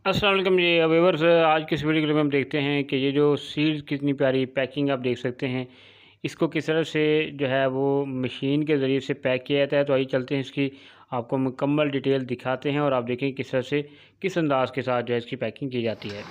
अस्सलाम वालेकुम जी व्यूअर्स, आज की इस वीडियो में हम देखते हैं कि ये जो सीड्स कितनी प्यारी पैकिंग आप देख सकते हैं। इसको किस तरह से जो है वो मशीन के ज़रिए से पैक किया जाता है। तो आइए चलते हैं, इसकी आपको मुकम्मल डिटेल दिखाते हैं और आप देखें किस तरह से किस अंदाज़ के साथ जो है इसकी पैकिंग की जाती है।